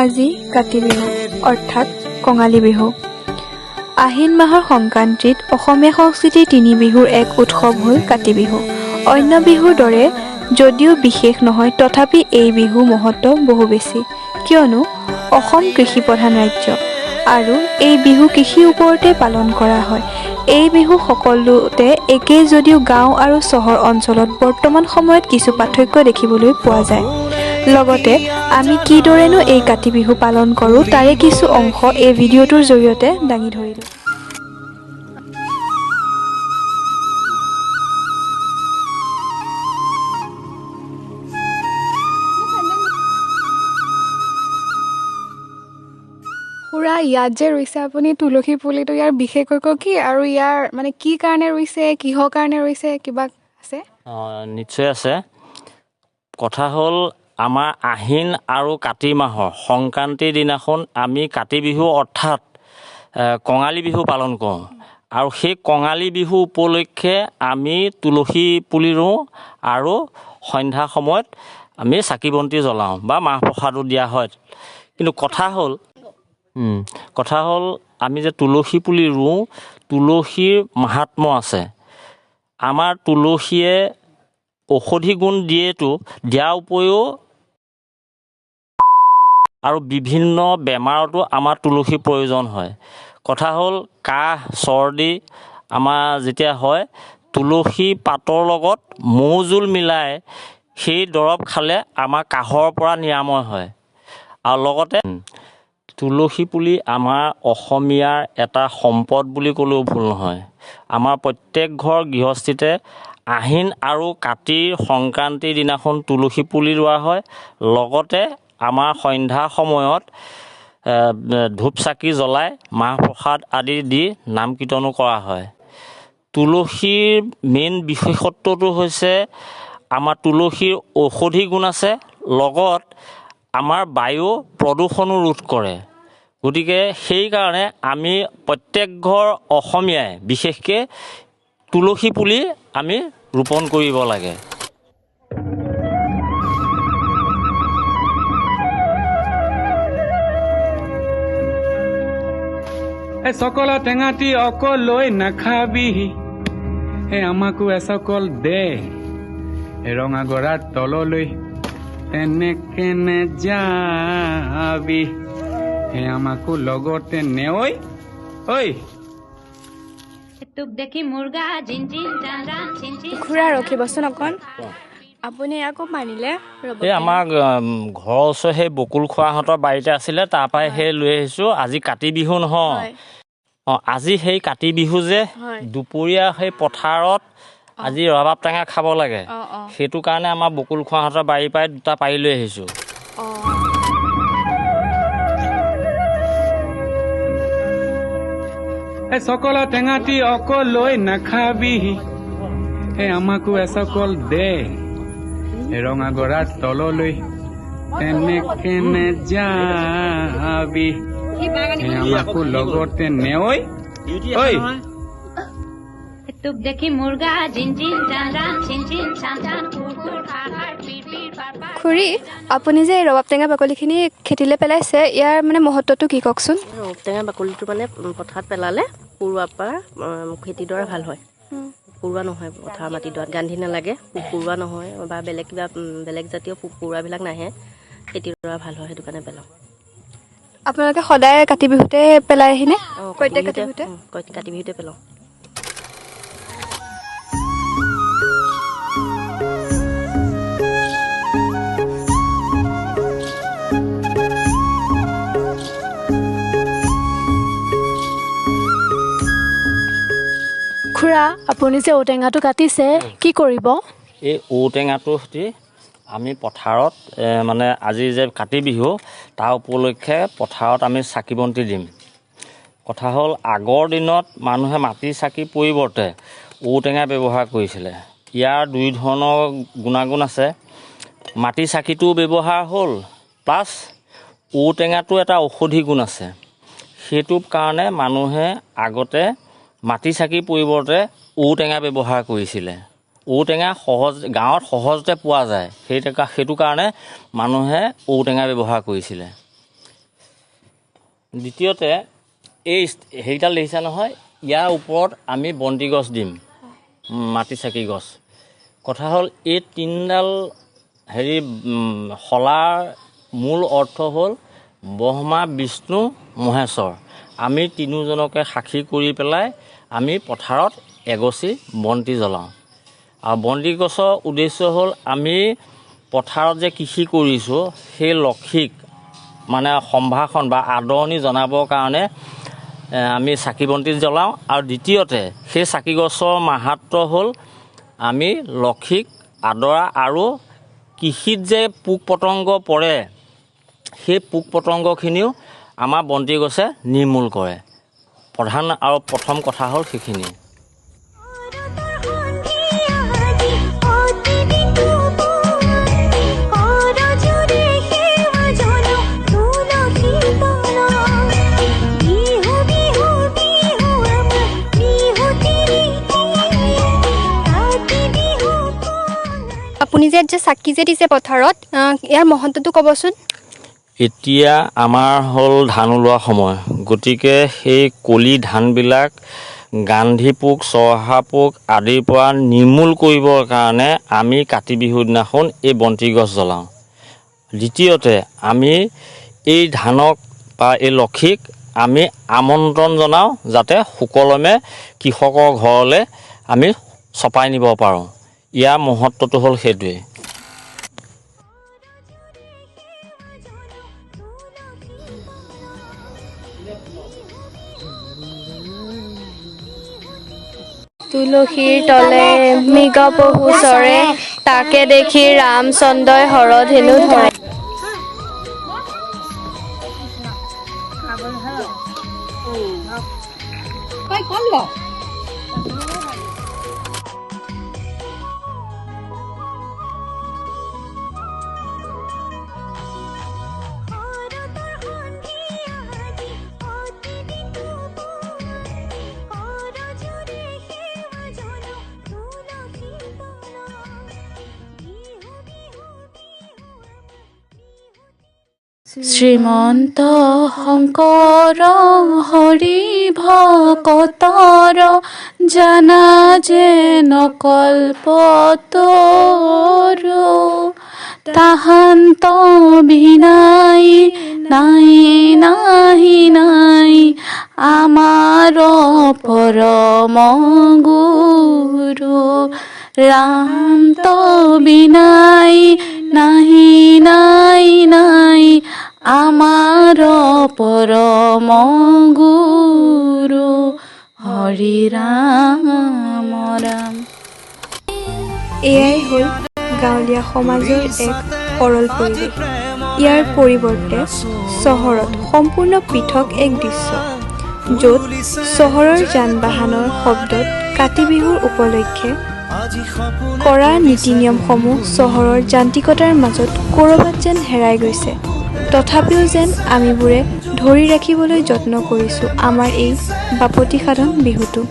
আজি কাতি বিহু অৰ্থাৎ কঙালী বিহু। আহিন মাহৰ সংক্ৰান্তিত অসমীয়া সংস্কৃতিৰ তিনি বিহুৰ এক উৎসৱ হ'ল কাতি বিহু। অন্য বিহুৰ দৰে যদিও বিশেষ নহয়, তথাপি এই বিহুৰ মহত্ব বহু বেছি, কিয়নো অসম কৃষি প্ৰধান ৰাজ্য আৰু এই বিহু কৃষিৰ ওপৰতে পালন কৰা হয়। এই বিহু সকলোতে একেই যদিও গাঁও আৰু চহৰ অঞ্চলত বৰ্তমান সময়ত কিছু পাৰ্থক্য দেখিবলৈ পোৱা যায়। লগতে আমি কিদৰেনো এই কাতি বিহু পালন কৰোঁ তাৰে কিছু অংশ এই ভিডিঅ'টোৰ জৰিয়তে দাঙি ধৰিলোঁ। খুৰা, ইয়াত যে ৰুইছে আপুনি তুলসী পুলিটো, ইয়াৰ বিশেষত্ব কি আৰু ইয়াৰ মানে কি কাৰণে ৰুইছে, কিহৰ কাৰণে ৰুইছে, কিবা আছে? নিশ্চয় আছে। কথা হ'ল, আমাৰ আহিন আৰু কাতি মাহৰ সংক্ৰান্তিৰ দিনাখন আমি কাতি বিহু অৰ্থাৎ কঙালী বিহু পালন কৰোঁ। আৰু সেই কঙালী বিহু উপলক্ষে আমি তুলসী পুলি ৰুওঁ আৰু সন্ধ্যা সময়ত আমি চাকি বন্তি জ্বলাওঁ বা মাহ প্ৰসাদো দিয়া হয়। কিন্তু কথা হ'ল আমি যে তুলসী পুলি ৰুওঁ, তুলসীৰ মাহাত্ম্য আছে। আমাৰ তুলসীয়ে ঔষধি গুণ দিয়াৰ উপৰিও আৰু বিভিন্ন বেমাৰতো আমাৰ তুলসীৰ প্ৰয়োজন হয়। কথা হ'ল, কাহ চৰ্দি আমাৰ যেতিয়া হয়, তুলসী পাতৰ লগত মৌ জোল মিলাই সেই দৰৱ খালে আমাৰ কাহৰ পৰা নিৰাময় হয়। আৰু লগতে তুলসী পুলি আমাৰ অসমীয়াৰ এটা সম্পদ বুলি ক'লেও ভুল নহয়। আমাৰ প্ৰত্যেক ঘৰ গৃহস্থিতে আহিন আৰু কাতিৰ সংক্ৰান্তিৰ দিনাখন তুলসী পুলি ৰোৱা হয়। লগতে আমাৰ সন্ধ্যা সময়ত ধূপ চাকি জ্বলাই মাহ প্ৰসাদ আদি দি নাম কীৰ্তনো কৰা হয়। তুলসীৰ মেইন বিশেষত্বটো হৈছে আমাৰ তুলসীৰ ঔষধি গুণ আছে, লগত আমাৰ বায়ু প্ৰদূষণো ৰোধ কৰে। গতিকে সেইকাৰণে আমি প্ৰত্যেক ঘৰ অসমীয়াই বিশেষকৈ তুলসী পুলি আমি ৰোপণ কৰিব লাগে। সকল টেঙাটি অকলৈ নাখাবি, আমাকো এচকল দে, ৰঙা গৰাৰ তললৈ এনেকে নেযাবি, আমাকো লগতে নেঐ ঐ। খুৰা ৰখিবচোন অকণ, আপুনি আকৌ মানিলে এই আমাৰ ঘৰৰ ওচৰৰ সেই বকুল খোৱাহঁতৰ বাৰীতে আছিলে, তাৰ পৰাই সেই লৈ আহিছোঁ। আজি কাতি বিহু নহয়, আজি সেই কাতি বিহু যে দুপৰীয়া সেই পথাৰত আজি ৰবাব টেঙা খাব লাগে, সেইটো কাৰণে আমাৰ বকুল খোৱাহঁতৰ বাৰীৰ পৰাই দুটা পাৰি লৈ আহিছোঁ। সকল টেঙাটি অকলৈ নাখাবি, আমাকো এচকল দে, ৰঙা গৰাৰ তললৈ এনেকে নেযাবি, আমাকো লগতে নেঐ ঐ। খুৰী, আপুনি যে এই ৰবাব টেঙা বাকলিখিনি খেতিলৈ পেলাইছে, ইয়াৰ মানে মহত্বটো কি কওকচোন? ৰবাব টেঙা বাকলিটো মানে পথাৰত পেলালে পৰুৱাৰ পৰা খেতিডৰা ভাল হয়। পৰুৱা নহয় পথাৰ মাটিডৰাত, গান্ধি নালাগে, পৰুৱা নহয় বা বেলেগ জাতীয় পৰুৱাবিলাক নাহে, খেতিডৰা ভাল হয়, সেইটো কাৰণে পেলাওঁ। আপোনালোকে সদায় কাতি বিহুতে পেলাই আহিনে? প্ৰত্যেক কাতি বিহুতে পেলাওঁ। খুৰা, আপুনি যে ঔটেঙাটো কাটিছে, কি কৰিব? এই ঔটেঙাটোৰ সৈতে আমি পথাৰত মানে আজি যে কাতি বিহু তাৰ উপলক্ষে পথাৰত আমি চাকি বন্তি দিম। কথা হ'ল, আগৰ দিনত মানুহে মাটি চাকিৰ পৰিৱৰ্তে ঔটেঙা ব্যৱহাৰ কৰিছিলে। ইয়াৰ দুই ধৰণৰ গুণাগুণ আছে। মাটি চাকিটোও ব্যৱহাৰ হ'ল, প্লাছ ঔটেঙাটো এটা ঔষধি গুণ আছে। সেইটো কাৰণে মানুহে আগতে মাটি চাকিৰ পৰিৱৰ্তে ঔটেঙা ব্যৱহাৰ কৰিছিলে। ঔটেঙা গাঁৱত সহজতে পোৱা যায়, সেইটো কাৰণে মানুহে ঔটেঙা ব্যৱহাৰ কৰিছিলে। দ্বিতীয়তে এই হেৰিডাল দেখিছা নহয়, ইয়াৰ ওপৰত আমি বন্তি গছ দিম, মাটি চাকি গছ। কথা হ'ল এই তিনিডাল হেৰি শলাৰ মূল অৰ্থ হ'ল ব্ৰহ্মা, বিষ্ণু, মহেশ্বৰ। আমি তিনিওজনকে সাক্ষী কৰি পেলাই আমি পথাৰত এগছি বন্তি জ্বলাওঁ। আৰু বন্তি গছৰ উদ্দেশ্য হ'ল আমি পথাৰত যে কৃষি কৰিছোঁ সেই লক্ষীক মানে সম্ভাষণ বা আদৰণি জনাবৰ কাৰণে আমি চাকি বন্তি জ্বলাওঁ। আৰু দ্বিতীয়তে সেই চাকি গছৰ মাহাত্ম্য হ'ল আমি লক্ষীক আদৰা আৰু কৃষিত যে পোক পতংগ পৰে সেই পোক পতংগখিনিও আমাৰ বন্তি গছে নিৰ্মূল কৰে। প্ৰধান আৰু প্ৰথম কথা হ'ল সেইখিনি। আপুনি যে চাকি যে দিছে পথাৰত, ইয়াৰ মহত্বটো ক'বচোন। এতিয়া আমাৰ হ'ল ধান ওলোৱা সময়, গতিকে সেই কলি ধানবিলাক গান্ধী পোক, চৰহা পোক আদিৰ পৰা নিৰ্মূল কৰিবৰ কাৰণে আমি কাতি বিহুৰ দিনাখন এই বন্তি গছ জ্বলাওঁ। দ্বিতীয়তে আমি এই ধানক বা এই লক্ষীক আমি আমন্ত্ৰণ জনাওঁ যাতে সুকলমে কৃষকৰ ঘৰলৈ আমি চপাই নিব পাৰোঁ। ইয়াৰ মহত্বটো হ'ল সেইটোৱেই। তুলসীৰ তলে মৃগ পহু চৰে, তাকে দেখি ৰামচন্দ্ৰই হৰধ হেনো ধৰে। শ্ৰীমন্ত শংকৰ হৰি ভকতৰ জানা যে নকল্পতৰু, তাহান্ত বিনাই নাই নাহি নাই আমাৰ পৰম গুৰু। ৰামত বিনাই নাহি নাই নাই আমাৰ পৰম গুৰু। হৰি ৰাম ৰাম। এয়াই হ'ল গাঁৱলীয়া সমাজৰ এক সৰল পৰিৱেশ। ইয়াৰ পৰিৱৰ্তে চহৰত সম্পূৰ্ণ পৃথক এক দৃশ্য, য'ত চহৰৰ যান বাহনৰ শব্দত কাতি বিহুৰ উপলক্ষে কৰা নীতি নিয়মসমূহ চহৰৰ যান্ত্ৰিকতাৰ মাজত ক'ৰবাত যেন হেৰাই গৈছে। তথাপিও যেন আমিবোৰে ধৰি ৰাখিবলৈ যত্ন কৰিছোঁ আমাৰ এই বাপতি সাধন বিহুটো।